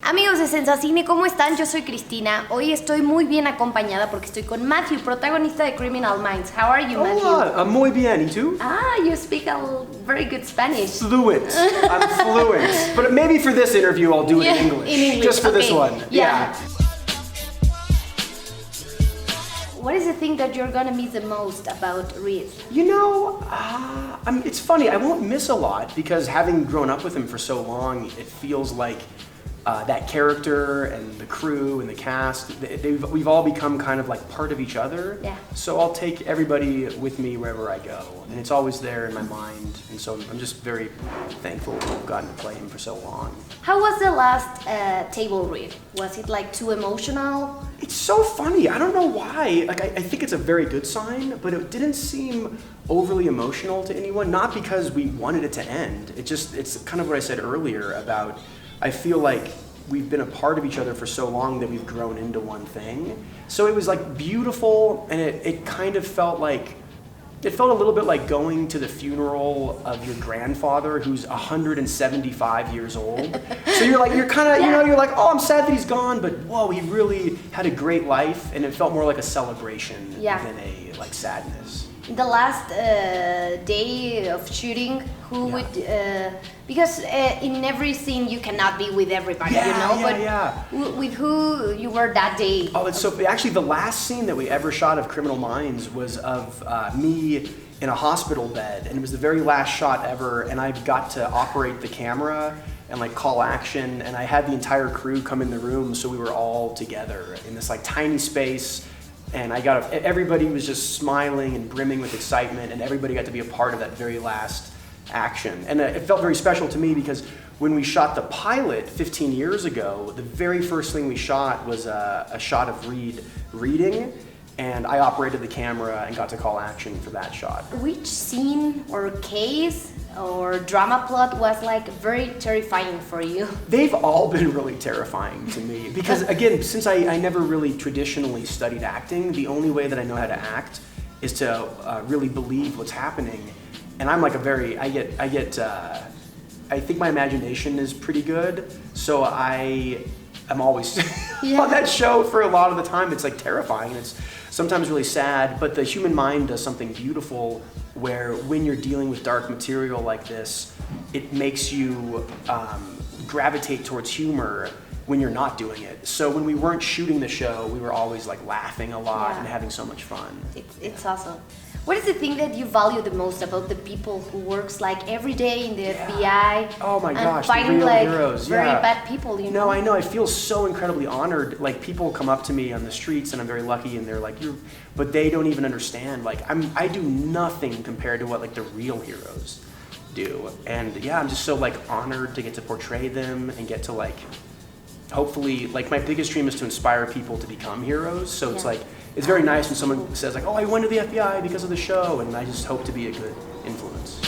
Amigos de SensaCine, ¿cómo están? Yo soy Cristina. Hoy estoy muy bien acompañada porque estoy con Matthew, protagonista de Criminal Minds. How are you, Matthew? Hola, muy bien. ¿Y tú? You speak very good Spanish. Fluent. I'm fluent. But maybe for this interview, I'll do it in English. In English. Just for this one. Yeah. What is the thing that you're gonna miss the most about Reed? You know, it's funny. I won't miss a lot because having grown up with him for so long, it feels like that character and the crew and the cast, we've all become kind of like part of each other. Yeah. So I'll take everybody with me wherever I go. And it's always there in my mind. And so I'm just very thankful to have gotten to play him for so long. How was the last table read? Was it like too emotional? It's so funny. I don't know why. Like I think it's a very good sign, but it didn't seem overly emotional to anyone. Not because we wanted it to end. It's kind of what I said earlier about I feel like we've been a part of each other for so long that we've grown into one thing. So it was like beautiful, and it kind of felt like, it felt a little bit like going to the funeral of your grandfather who's 175 years old. So you're kind of, you're like, oh, I'm sad that he's gone, but whoa, he really had a great life, and it felt more like a celebration than a like sadness. The last day of shooting, who would, because in every scene you cannot be with everybody, but with who you were that day? Oh, it's so, actually the last scene that we ever shot of Criminal Minds was of me in a hospital bed, and it was the very last shot ever, and I got to operate the camera and like call action, and I had the entire crew come in the room, so we were all together in this like tiny space. And everybody was just smiling and brimming with excitement, and everybody got to be a part of that very last action. And it felt very special to me because when we shot the pilot 15 years ago, the very first thing we shot was a shot of Reed reading, and I operated the camera and got to call action for that shot. Which scene or case or drama plot was like very terrifying for you? They've all been really terrifying to me because again, since I never really traditionally studied acting, the only way that I know how to act is to really believe what's happening. And I'm like I think my imagination is pretty good, so I'm always on that show for a lot of the time. It's like terrifying. It's sometimes really sad, but the human mind does something beautiful where when you're dealing with dark material like this, it makes you gravitate towards humor when you're not doing it. So when we weren't shooting the show, we were always like laughing a lot and having so much fun. It's awesome. What is the thing that you value the most about the people who works like every day in the FBI? Oh my gosh, fighting the real like heroes. very bad people, you know? No, I know. I feel so incredibly honored. Like people come up to me on the streets, and I'm very lucky, and they're like, but they don't even understand. Like I do nothing compared to what like the real heroes do. And I'm just so like honored to get to portray them and get to like, hopefully, like my biggest dream is to inspire people to become heroes. So it's like, it's very nice when someone says like, oh, I went to the FBI because of the show, and I just hope to be a good influence.